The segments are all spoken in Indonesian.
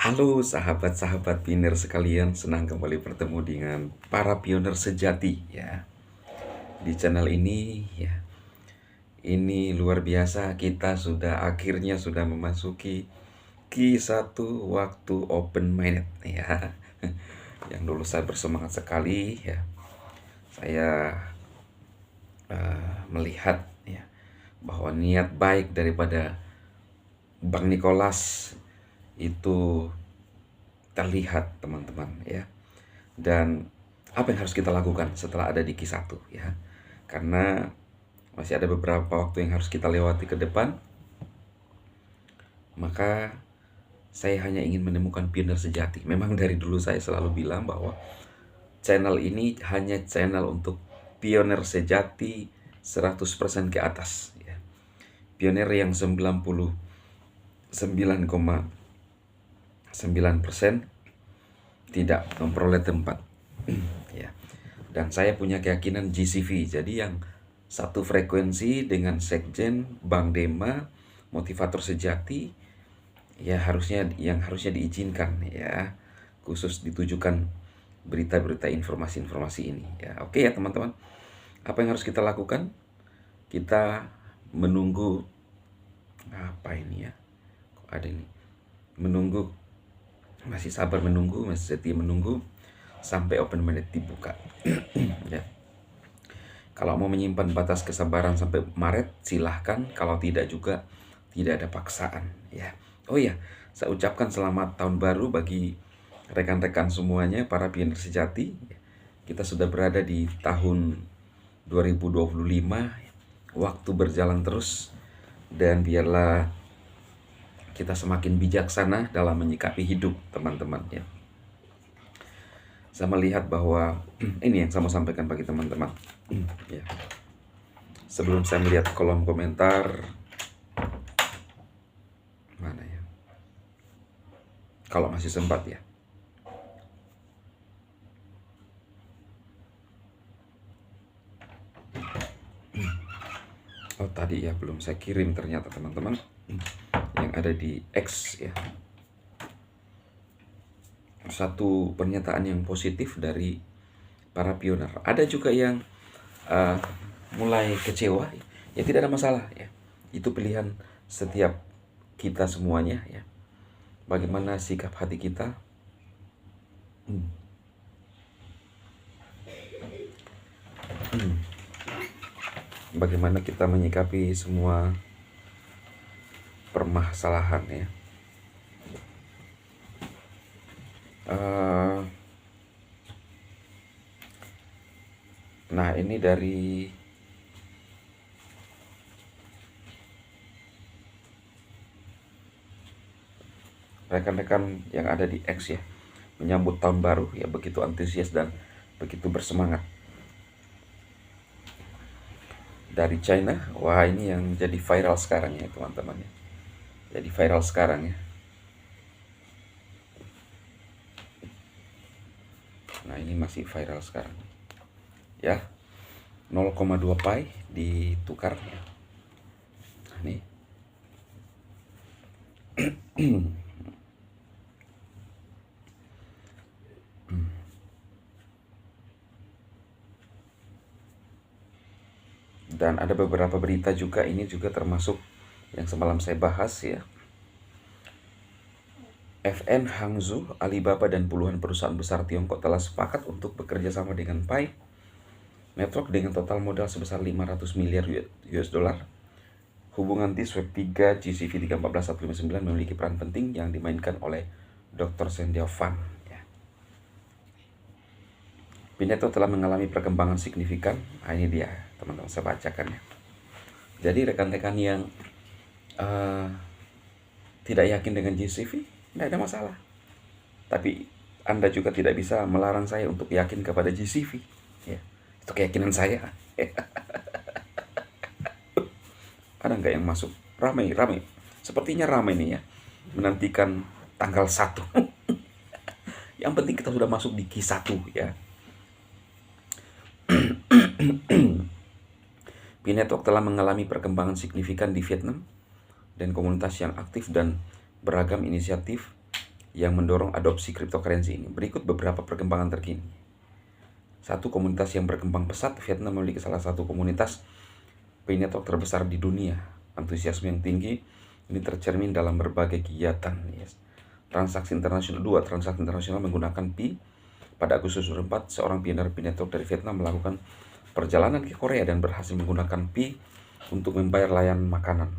Halo sahabat-sahabat pionir sekalian, senang kembali bertemu dengan para pionir sejati ya. Di channel ini ya, ini luar biasa, kita akhirnya sudah memasuki Q1 waktu open minded ya. Yang dulu saya bersemangat sekali ya. Saya melihat ya bahwa niat baik daripada Bang Nicholas itu terlihat, teman-teman ya. Dan apa yang harus kita lakukan setelah ada di Q1 ya, karena masih ada beberapa waktu yang harus kita lewati ke depan. Maka saya hanya ingin menemukan pionir sejati. Memang dari dulu saya selalu bilang bahwa channel ini hanya channel untuk pionir sejati 100% ke atas ya. Pionir yang 99,9% tidak memperoleh tempat ya. Dan saya punya keyakinan GCV, jadi yang satu frekuensi dengan sekjen, Bang Dema, motivator sejati ya, harusnya diizinkan ya, khusus ditujukan berita-berita, informasi-informasi ini ya. Oke ya teman-teman, apa yang harus kita lakukan? Kita menunggu apa ini ya, kok ada ini, menunggu, masih sabar menunggu, masih setia menunggu sampai open minded dibuka ya. Kalau mau menyimpan batas kesabaran sampai Maret, silahkan. Kalau tidak juga, tidak ada paksaan ya. Oh iya, saya ucapkan selamat tahun baru bagi rekan-rekan semuanya, para pionir sejati. Kita sudah berada di tahun 2025, waktu berjalan terus, dan biarlah kita semakin bijaksana dalam menyikapi hidup, teman-teman ya. Saya melihat bahwa ini yang saya mau sampaikan bagi teman-teman ya. Sebelum saya melihat kolom komentar, mana ya, kalau masih sempat ya. Oh tadi ya, belum saya kirim ternyata teman-teman, yang ada di X ya. Satu pernyataan yang positif dari para pionir. Ada juga yang mulai kecewa, ya tidak ada masalah ya. Itu pilihan setiap kita semuanya ya. Bagaimana sikap hati kita? Bagaimana kita menyikapi semua permasalahan ya. Nah ini dari rekan-rekan yang ada di X ya, menyambut tahun baru ya, begitu antusias dan begitu bersemangat. Dari China, wah ini yang jadi viral sekarang ya teman-teman ya. Jadi viral sekarang ya. Nah ini masih viral sekarang ya. 0,2 pi ditukar ya. Nah, nih. Dan ada beberapa berita juga, ini juga termasuk yang semalam saya bahas ya. FN Hangzhou, Alibaba dan puluhan perusahaan besar Tiongkok telah sepakat untuk bekerja sama dengan Pi Network dengan total modal sebesar 500 miliar US dollar. Hubungan TIS Web 3 GCV 314159 memiliki peran penting yang dimainkan oleh Dr. Sendiao Fan. Ya. Pineto telah mengalami perkembangan signifikan. Nah, ini dia teman-teman, saya bacakan ya. Jadi rekan-rekan yang tidak yakin dengan GCV, tidak ada masalah. Tapi Anda juga tidak bisa melarang saya untuk yakin kepada GCV. Ya. Itu keyakinan saya. Ada nggak yang masuk? Ramai. Sepertinya ramai nih ya, menantikan tanggal 1. Yang penting kita sudah masuk di Q1 ya. Pi Network telah mengalami perkembangan signifikan di Vietnam dan komunitas yang aktif dan beragam inisiatif yang mendorong adopsi cryptocurrency ini. Berikut beberapa perkembangan terkini. Satu, komunitas yang berkembang pesat. Vietnam memiliki salah satu komunitas Pay Network terbesar di dunia. Antusiasme yang tinggi ini tercermin dalam berbagai kegiatan. Yes. Transaksi internasional. Dua, transaksi internasional menggunakan Pi. Pada Agustus 2004, seorang pioner Pi Network dari Vietnam melakukan perjalanan ke Korea dan berhasil menggunakan Pi untuk membayar layanan makanan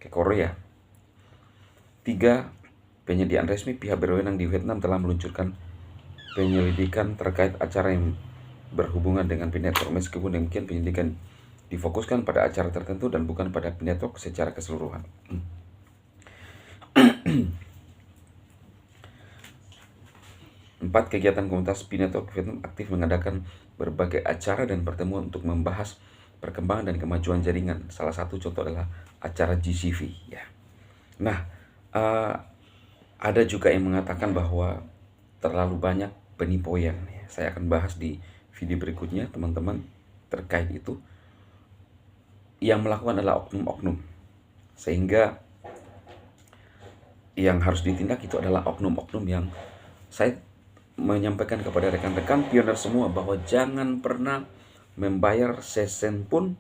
ke Korea. Tiga, penyediaan resmi. Pihak berwenang di Vietnam telah meluncurkan penyelidikan terkait acara yang berhubungan dengan Pi Network. Meskipun demikian, penyelidikan difokuskan pada acara tertentu dan bukan pada Pi Network secara keseluruhan. Empat, kegiatan komunitas Pi Network Vietnam aktif mengadakan berbagai acara dan pertemuan untuk membahas perkembangan dan kemajuan jaringan. Salah satu contoh adalah acara GCV. Ya. Nah, ada juga yang mengatakan bahwa terlalu banyak penipuan. Saya akan bahas di video berikutnya, teman-teman, terkait itu. Yang melakukan adalah oknum-oknum. Sehingga yang harus ditindak itu adalah oknum-oknum yang saya menyampaikan kepada rekan-rekan pioner semua bahwa jangan pernah membayar sesen pun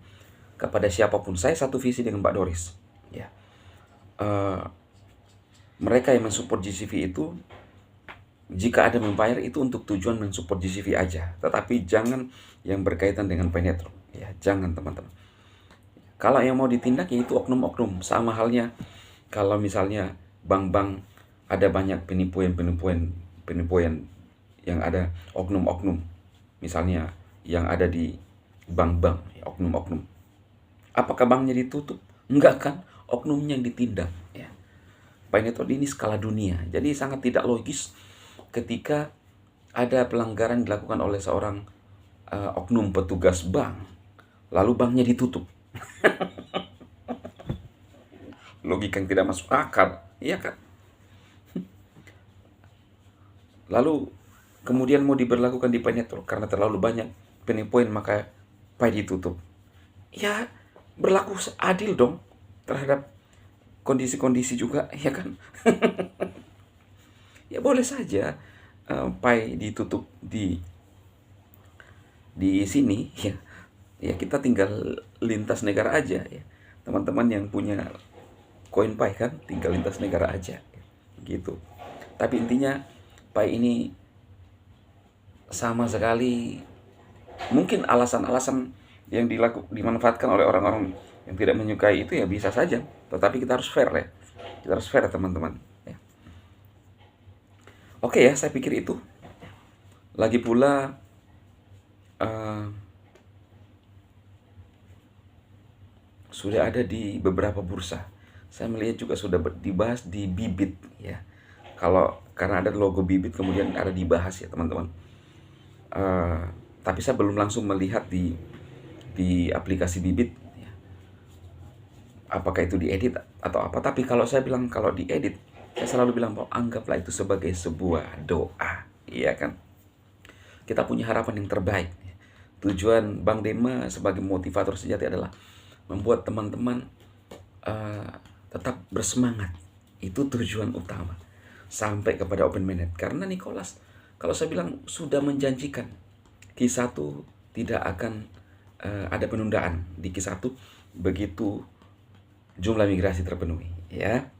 kepada siapapun. Saya satu visi dengan Mbak Doris. Ya. Mereka yang mensupport GCV itu, jika ada membayar itu untuk tujuan mensupport GCV aja, tetapi jangan yang berkaitan dengan Pay Network. Ya, jangan teman-teman. Kalau yang mau ditindak yaitu oknum-oknum. Sama halnya kalau misalnya bank-bank ada banyak penipuan yang ada oknum-oknum. Misalnya yang ada di bank-bank, oknum-oknum. Apakah banknya ditutup? Enggak kan? Oknumnya yang ditindak. Ya. Pay Network ini skala dunia. Jadi sangat tidak logis ketika ada pelanggaran dilakukan oleh seorang oknum petugas bank, lalu banknya ditutup. Logika yang tidak masuk akal, iya kan? Lalu kemudian mau diberlakukan di Pay Network karena terlalu banyak penipuan maka Pay ditutup. Ya, berlaku adil dong terhadap kondisi-kondisi juga, ya kan? Ya boleh saja Pay ditutup di sini, ya. Ya kita tinggal lintas negara aja, ya. Teman-teman yang punya koin Pay kan tinggal lintas negara aja, gitu. Tapi intinya Pay ini sama sekali mungkin alasan-alasan yang dimanfaatkan oleh orang-orang yang tidak menyukai itu ya bisa saja, tetapi kita harus fair, ya. Kita harus fair, teman-teman, ya. Oke ya, saya pikir itu. Lagi pula sudah ada di beberapa bursa. Saya melihat juga sudah dibahas di Bybit, ya. Kalau karena ada logo Bybit kemudian ada dibahas, ya teman-teman. Tapi saya belum langsung melihat di aplikasi Bybit, ya. Apakah itu diedit atau apa? Tapi kalau saya bilang kalau diedit, saya selalu bilang bahwa anggaplah itu sebagai sebuah doa, iya kan? Kita punya harapan yang terbaik. Tujuan Bang Dema sebagai motivator sejati adalah membuat teman-teman tetap bersemangat. Itu tujuan utama sampai kepada Open Mainnet. Karena Nicholas, kalau saya bilang sudah menjanjikan Q1 tidak akan ada penundaan di Q1 begitu jumlah migrasi terpenuhi, ya.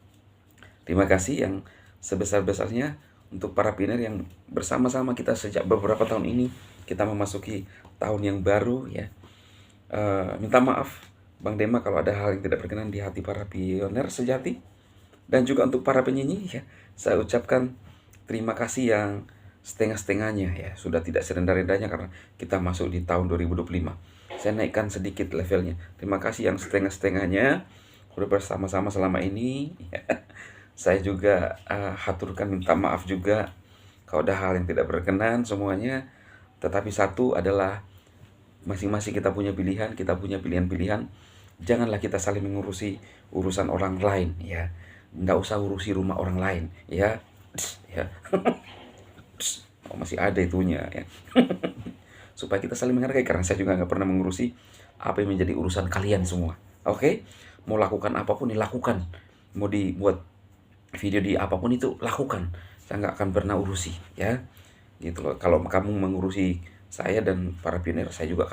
Terima kasih yang sebesar-besarnya untuk para pioner yang bersama-sama kita sejak beberapa tahun ini. Kita memasuki tahun yang baru, ya. Minta maaf Bang Dema kalau ada hal yang tidak berkenan di hati para pioner sejati. Dan juga untuk para penyanyi, ya, saya ucapkan terima kasih yang setengah-setengahnya, ya. Sudah tidak serendah-rendahnya karena kita masuk di tahun 2025. Saya naikkan sedikit levelnya. Terima kasih yang setengah-setengahnya sudah bersama-sama selama ini, ya. Saya juga haturkan minta maaf juga kalau ada hal yang tidak berkenan semuanya. Tetapi satu adalah masing-masing kita punya pilihan, kita punya pilihan-pilihan. Janganlah kita saling mengurusi urusan orang lain, ya. Nggak usah urusi rumah orang lain, ya. Ya. Oh, masih ada itunya, ya. Supaya kita saling menghargai, karena saya juga nggak pernah mengurusi apa yang menjadi urusan kalian semua. Oke? Mau lakukan apapun dilakukan. Mau dibuat video di apapun itu lakukan. Saya nggak akan pernah urusi ya. Gitu loh. Kalau kamu mengurusi saya dan para pionir, saya juga